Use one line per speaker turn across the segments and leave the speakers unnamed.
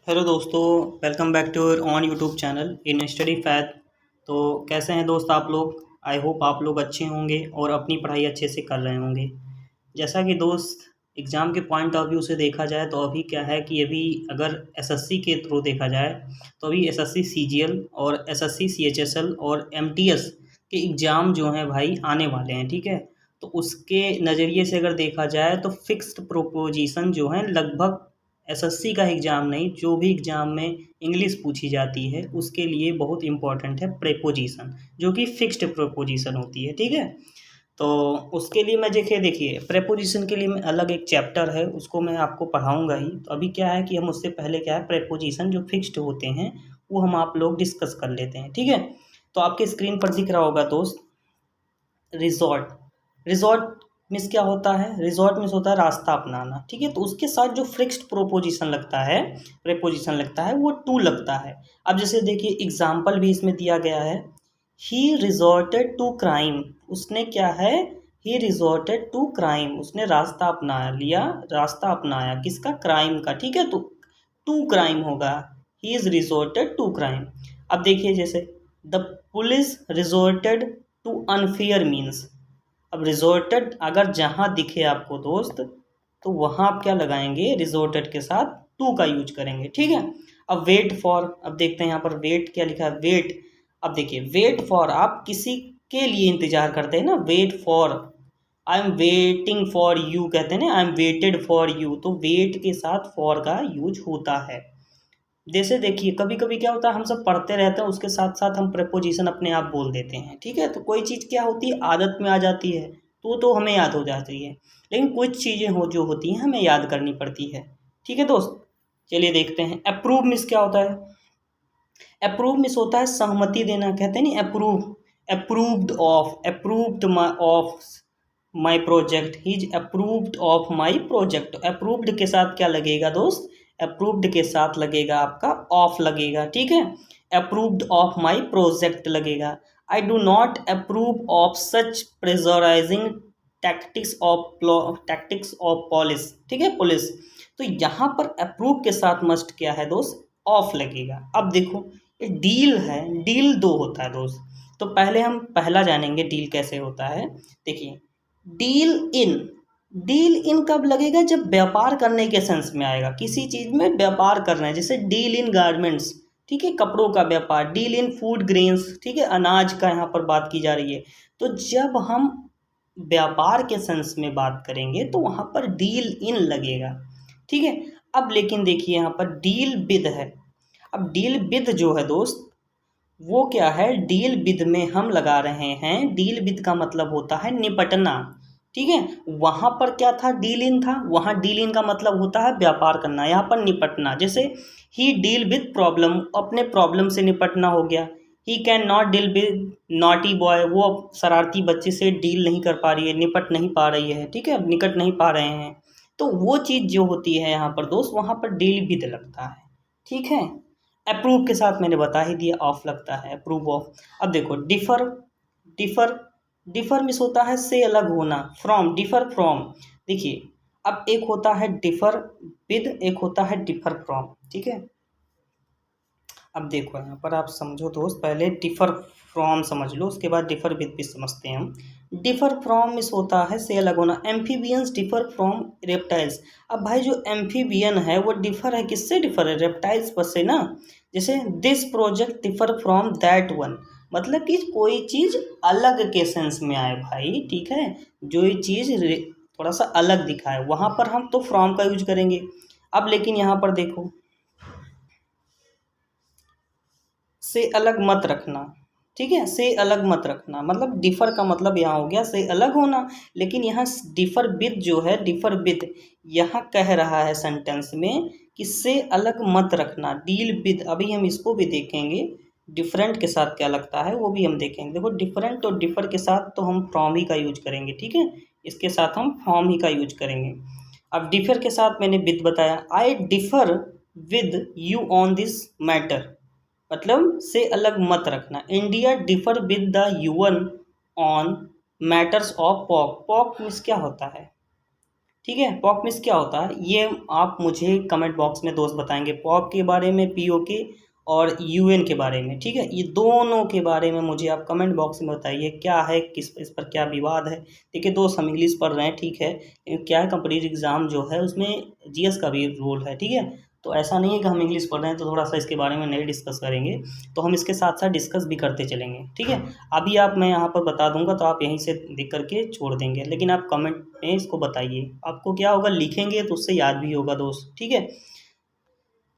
Hello दोस्तों, welcome back to on YouTube channel in study fad. तो कैसे हैं दोस्त आप लोग? आई होप आप लोग अच्छे होंगे और अपनी पढ़ाई अच्छे से कर रहे होंगे। जैसा कि दोस्त एग्ज़ाम के पॉइंट ऑफ व्यू से देखा जाए तो अभी क्या है कि अभी अगर एसएससी के थ्रू देखा जाए तो अभी एसएससी सीजीएल और एसएससी सीएचएसएल और एमटीएस के एग्ज़ाम जो हैं भाई आने वाले हैं, ठीक है। तो उसके नज़रिए से अगर देखा जाए तो फिक्स्ड प्रोपोजिशन जो है लगभग एसएससी का एग्ज़ाम नहीं, जो भी एग्ज़ाम में इंग्लिश पूछी जाती है उसके लिए बहुत इम्पोर्टेंट है प्रेपोजिशन, जो कि फिक्स्ड प्रोपोजिशन होती है, ठीक है। तो उसके लिए मैं देखिए प्रेपोजिशन के लिए मैं अलग एक चैप्टर है उसको मैं आपको पढ़ाऊँगा ही। तो अभी क्या है कि हम उससे पहले क्या है प्रेपोजिशन जो फिक्स्ड होते हैं वो हम आप लोग डिस्कस कर लेते हैं, ठीक है। तो आपके स्क्रीन पर दिख रहा होगा दोस्त, रिज़ॉर्ट। रिज़ॉर्ट मीन्स क्या होता है? रिज़ॉर्ट मीन्स होता है रास्ता अपनाना, ठीक है। तो उसके साथ जो फिक्स्ड प्रोपोजिशन लगता है, प्रीपोजिशन लगता है, वो टू लगता है। अब जैसे देखिए एग्जाम्पल भी इसमें दिया गया है, ही रिजॉर्टेड टू क्राइम। उसने क्या है? ही रिजॉर्टेड टू क्राइम, उसने रास्ता अपना लिया, रास्ता अपनाया किसका? क्राइम का, ठीक है। तो टू क्राइम होगा, he is resorted to crime. अब देखिए जैसे the police resorted to unfair means. अब रिजॉर्टेड अगर जहाँ दिखे आपको दोस्त तो वहाँ आप क्या लगाएंगे? रिजॉर्टेड के साथ टू का यूज करेंगे, ठीक है। अब वेट फॉर, अब देखते हैं यहाँ पर वेट क्या लिखा है, वेट। अब देखिए वेट फॉर, आप किसी के लिए इंतजार करते हैं ना, wait for, I am waiting for you कहते हैं ना, I am waited for you. तो वेट के साथ फॉर का यूज होता है। जैसे देखिए कभी कभी क्या होता है, हम सब पढ़ते रहते हैं उसके साथ साथ हम प्रेपोजिशन अपने आप बोल देते हैं, ठीक है। तो कोई चीज़ क्या होती है, आदत में आ जाती है तो हमें याद हो जाती है, लेकिन कुछ चीज़ें हो जो होती हैं हमें याद करनी पड़ती है, ठीक है दोस्त। चलिए देखते हैं अप्रूव मीन्स क्या होता है। अप्रूव मीन्स होता है सहमति देना, कहते हैं नहीं approve, approved of, approved of my project, he is approved of my project. Approved के साथ क्या लगेगा दोस्त? अप्रूव्ड के साथ लगेगा आपका ऑफ लगेगा, ठीक है। अप्रूव्ड ऑफ माई प्रोजेक्ट लगेगा। I do not approve of such pressurising tactics of police, ठीक है, पुलिस। तो यहाँ पर अप्रूव के साथ मस्ट क्या है दोस्त? ऑफ लगेगा। अब देखो ये डील है, डील दो होता है दोस्त। तो पहले हम पहला जानेंगे डील कैसे होता है। देखिए डील इन, डील इन कब लगेगा? जब व्यापार करने के सेंस में आएगा, किसी चीज़ में व्यापार कर रहे हैं, जैसे डील इन गारमेंट्स, ठीक है, कपड़ों का व्यापार, डील इन फूड ग्रेन्स, ठीक है, अनाज का यहाँ पर बात की जा रही है। तो जब हम व्यापार के सेंस में बात करेंगे तो वहाँ पर डील इन लगेगा, ठीक है। अब लेकिन देखिए यहाँ पर डील विद है। अब डील विद जो है दोस्त वो क्या है? डील विद में हम लगा रहे हैं, डील विद का मतलब होता है निपटना, ठीक है। वहाँ पर क्या था? डील इन था, वहाँ डील इन का मतलब होता है व्यापार करना, यहाँ पर निपटना। जैसे ही डील विद प्रॉब्लम, अपने प्रॉब्लम से निपटना हो गया। He can not deal with naughty boy, वो शरारती बच्चे से डील नहीं कर पा रही है, निपट नहीं पा रही है, ठीक है, निकट नहीं पा रहे हैं। तो वो चीज़ जो होती है यहाँ पर दोस्त, वहाँ पर डील विद लगता है, ठीक है। अप्रूव के साथ मैंने बता ही दिया ऑफ लगता है, अप्रूव ऑफ। अब देखो डिफर, डिफर, डिफर मिस होता है से अलग होना, फ्रॉम, डिफर फ्रॉम। देखिए अब एक होता है डिफर विद, एक होता है डिफर फ्रॉम, ठीक है। अब देखो यहाँ पर आप समझो दोस्त, पहले डिफर फ्रॉम समझ लो, उसके बाद डिफर विद भी समझते हैं हम। डिफर फ्रॉम मिस होता है से अलग होना। Amphibians differ from reptiles. अब भाई जो एम्फीबियन है वो डिफर है, किससे डिफर है? रेप्टाइल्स पर से ना। जैसे this project differ from that one, मतलब कि कोई चीज़ अलग के सेंस में आए भाई, ठीक है। जो ये चीज़ थोड़ा सा अलग दिखाए वहाँ पर हम तो फ्रॉम का यूज करेंगे। अब लेकिन यहाँ पर देखो से अलग मत रखना, ठीक है, से अलग मत रखना, मतलब डिफर का मतलब यहाँ हो गया से अलग होना। लेकिन यहाँ डिफर विद जो है, डिफर विद यहाँ कह रहा है सेंटेंस में कि से अलग मत रखना, डील विद। अभी हम इसको भी देखेंगे डिफरेंट के साथ क्या लगता है, वो भी हम देखेंगे। देखो डिफरेंट और डिफर के साथ तो हम फ्रॉम ही का यूज करेंगे, ठीक है, इसके साथ हम फ्रॉम ही का यूज करेंगे। अब डिफर के साथ मैंने विद बताया, आई differ with you on this matter, मतलब से अलग मत रखना। India differ with the UN on matters of pock. Pock means क्या होता है, ठीक है। पॉप मिस क्या होता है ये आप मुझे कमेंट बॉक्स में दोस्त बताएंगे, पॉप के बारे में, पीओके और यूएन के बारे में, ठीक है। ये दोनों के बारे में मुझे आप कमेंट बॉक्स में बताइए क्या है, किस इस पर क्या विवाद है। देखिए दोस्त, हम इंग्लिश पढ़ रहे हैं, ठीक है, लेकिन क्या है कॉम्पिटिटिव एग्जाम जो है उसमें जीएस का भी रोल है, ठीक है। तो ऐसा नहीं है कि हम इंग्लिश पढ़ रहे हैं तो थोड़ा सा इसके बारे में नहीं डिस्कस करेंगे, तो हम इसके साथ साथ डिस्कस भी करते चलेंगे, ठीक है। अभी आप, मैं यहाँ पर बता दूंगा तो आप यहीं से देख करके छोड़ देंगे, लेकिन आप कमेंट में इसको बताइए। आपको क्या होगा, लिखेंगे तो उससे याद भी होगा दोस्त, ठीक है।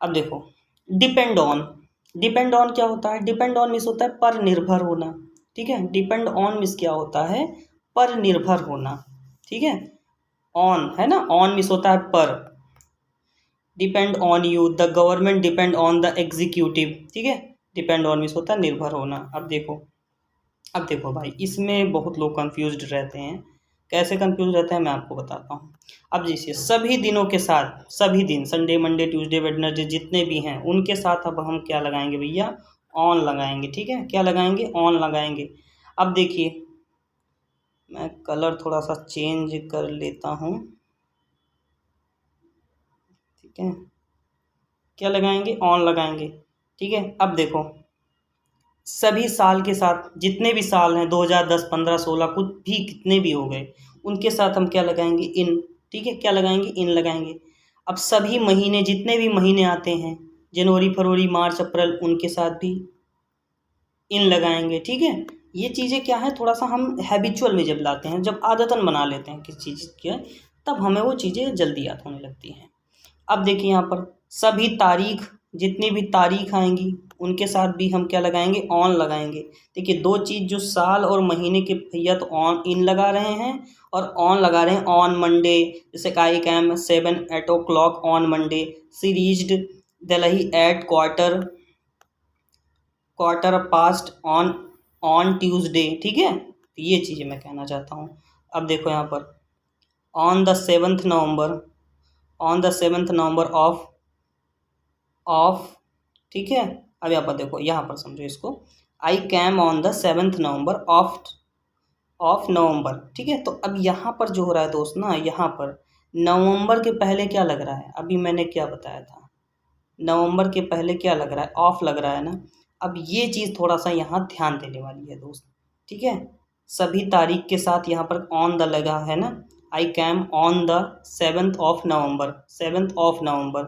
अब देखो, डिपेंड ऑन, डिपेंड ऑन क्या होता है, डिपेंड ऑन मीन्स होता है पर निर्भर होना, ठीक है। डिपेंड ऑन मीन्स क्या होता है, पर निर्भर होना, ठीक है। ऑन है ना, ऑन मीन्स होता है पर, depend on you, the government depend on the executive, ठीक है। डिपेंड ऑन मीन्स होता है निर्भर होना। अब देखो भाई, इसमें बहुत लोग कंफ्यूज्ड रहते हैं। कैसे कंफ्यूज रहते हैं मैं आपको बताता हूँ। अब जैसे सभी दिनों के साथ, सभी दिन, संडे मंडे ट्यूसडे वेडनेसडे जितने भी हैं उनके साथ अब हम क्या लगाएंगे भैया, ऑन लगाएंगे, ठीक है। क्या लगाएंगे, ऑन लगाएंगे। अब देखिए, मैं कलर थोड़ा सा चेंज कर लेता हूँ, ठीक है। क्या लगाएंगे, ऑन लगाएंगे, ठीक है। अब देखो, सभी साल के साथ, जितने भी साल हैं 2010 15 16 कुछ भी कितने भी हो गए, उनके साथ हम क्या लगाएंगे, इन, ठीक है। क्या लगाएंगे, इन लगाएंगे। अब सभी महीने, जितने भी महीने आते हैं, जनवरी फरवरी मार्च अप्रैल, उनके साथ भी इन लगाएंगे, ठीक है। ये चीज़ें क्या है, थोड़ा सा हम हैबिचुअल में जब लाते हैं, जब आदतन बना लेते हैं किसी चीज़ के, तब हमें वो चीज़ें जल्दी याद होने लगती हैं। अब देखिए यहाँ पर सभी तारीख, जितनी भी तारीख आएंगी उनके साथ भी हम क्या लगाएंगे, ऑन लगाएंगे। देखिए दो चीज़, जो साल और महीने के भैया तो ऑन इन लगा रहे हैं और ऑन लगा रहे हैं ऑन मंडे, जैसे I came 7 8 o'clock on Monday, she reached Delhi at quarter past on Tuesday, ठीक है। तो ये चीज़ें मैं कहना चाहता हूँ। अब देखो यहाँ पर on the 7th November, on the 7th November of, ठीक है। अब यहाँ पर देखो, यहाँ पर समझो इसको, I came on the 7th November of November, ठीक है। तो अब यहाँ पर जो हो रहा है दोस्त ना, यहाँ पर नवंबर के पहले क्या लग रहा है, अभी मैंने क्या बताया था, नवंबर के पहले क्या लग रहा है, ऑफ लग रहा है ना। अब ये चीज़ थोड़ा सा यहाँ ध्यान देने वाली है दोस्त, ठीक है। सभी तारीख के साथ यहाँ पर ऑन द लगा है ना, I came on the 7th of November, 7th of November।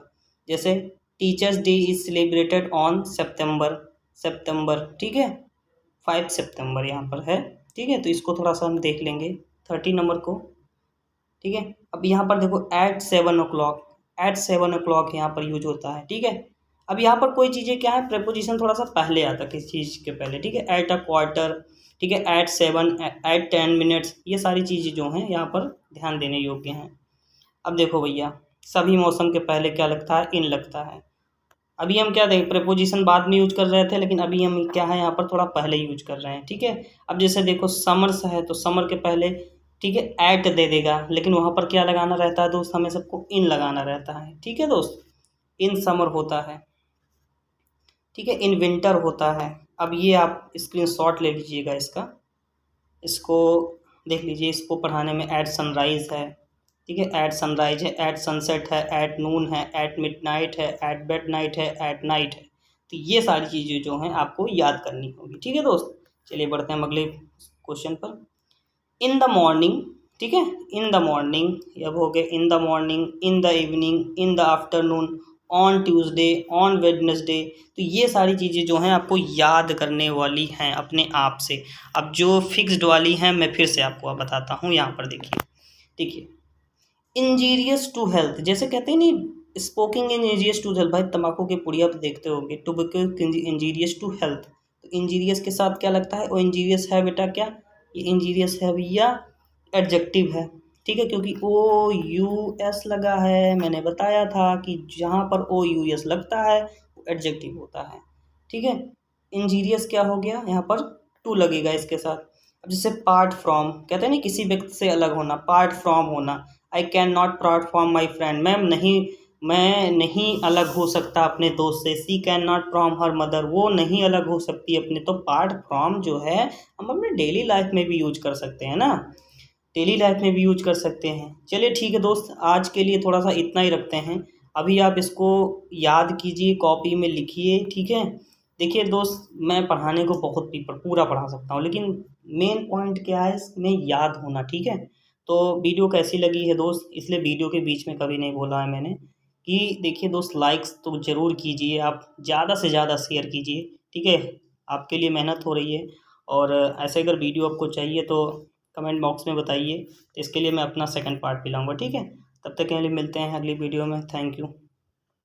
जैसे teachers day is celebrated on सितंबर, ठीक है, 5 सितंबर यहाँ पर है, ठीक है। तो इसको थोड़ा सा हम देख लेंगे 30 नंबर को, ठीक है। अब यहाँ पर देखो एट 7 o'clock यहाँ पर यूज होता है, ठीक है। अब यहाँ पर कोई चीज़ें क्या है, प्रेपोजिशन थोड़ा सा पहले आता है किसी चीज़ के पहले, ठीक है। एट अ क्वार्टर, ठीक है, एट 7, एट 10 मिनट्स, ये सारी चीज़ें जो हैं यहाँ पर ध्यान देने योग्य हैं। अब देखो भैया, सभी मौसम के पहले क्या लगता है, इन लगता है। अभी हम क्या देखें, प्रेपोजिशन बाद में यूज कर रहे थे, लेकिन अभी हम क्या है यहाँ पर थोड़ा पहले यूज कर रहे हैं, ठीक है। अब जैसे देखो समर्स है तो समर के पहले, ठीक है, एट दे देगा, लेकिन वहाँ पर क्या लगाना रहता है दोस्त, हमें सबको इन लगाना रहता है, ठीक है दोस्त। इन समर होता है, ठीक है, इन विंटर होता है। अब ये आप स्क्रीनशॉट ले लीजिएगा इसका, इसको देख लीजिए, इसको पढ़ाने में एट सनराइज है, ठीक है, एट सनराइज है, एट सनसेट है, एट नून है, एट मिडनाइट है, एट बेड नाइट है, एट नाइट है। तो ये सारी चीज़ें जो हैं आपको याद करनी होगी, ठीक है दोस्त। चलिए बढ़ते हैं हम अगले क्वेश्चन पर। इन द मॉर्निंग, ठीक है, इन द मॉर्निंग, अब हो गए in the morning, in the evening, in the afternoon, on Tuesday, on Wednesday. तो ये सारी चीज़ें जो हैं आपको याद करने वाली हैं अपने आप से। अब जो फिक्स्ड वाली हैं मैं फिर से आपको बताता हूँ, यहाँ पर देखिए इंजीरियस टू हेल्थ, जैसे कहते हैं नहीं, स्पोकिंग इंजीरियस टू हेल्थ, भाई तम्बाकू के पुड़िया तो देखते होंगे, टोबैको इंजीरियस टू हेल्थ। तो इंजीरियस के साथ क्या लगता है, वो इंजीरियस है बेटा, क्या ये इंजीरियस है भैया, एडजेक्टिव है, ठीक है, क्योंकि ओ यू एस लगा है। मैंने बताया था कि जहाँ पर ओ यू एस लगता है वो एडजेक्टिव होता है, ठीक है। इंजीरियस क्या हो गया, यहाँ पर टू लगेगा इसके साथ। अब जैसे पार्ट फ्रॉम, कहते हैं ना किसी व्यक्ति से अलग होना, पार्ट फ्रॉम होना। I can not part from my friend, मैं नहीं अलग हो सकता अपने दोस्त से। She can not from her mother, वो नहीं अलग हो सकती अपने। तो पार्ट फ्रॉम जो है हम अपने डेली लाइफ में भी यूज कर सकते हैं ना। डेली लाइफ में भी यूज कर सकते हैं। चलिए ठीक है दोस्त, आज के लिए थोड़ा सा इतना ही रखते हैं। अभी आप इसको याद कीजिए, कॉपी में लिखिए, ठीक है। देखिए दोस्त, मैं पढ़ाने को बहुत पूरा पढ़ा सकता हूँ, लेकिन मेन पॉइंट क्या है इसमें, याद होना, ठीक है। तो वीडियो कैसी लगी है दोस्त, इसलिए वीडियो के बीच में कभी नहीं बोला है मैंने कि देखिए दोस्त, लाइक्स तो ज़रूर कीजिए, आप ज़्यादा से ज़्यादा शेयर कीजिए, ठीक है। आपके लिए मेहनत हो रही है। और ऐसे अगर वीडियो आपको चाहिए तो कमेंट बॉक्स में बताइए, तो इसके लिए मैं अपना सेकंड पार्ट भी लाऊंगा, ठीक है। तब तक के लिए मिलते हैं अगली वीडियो में। Thank you.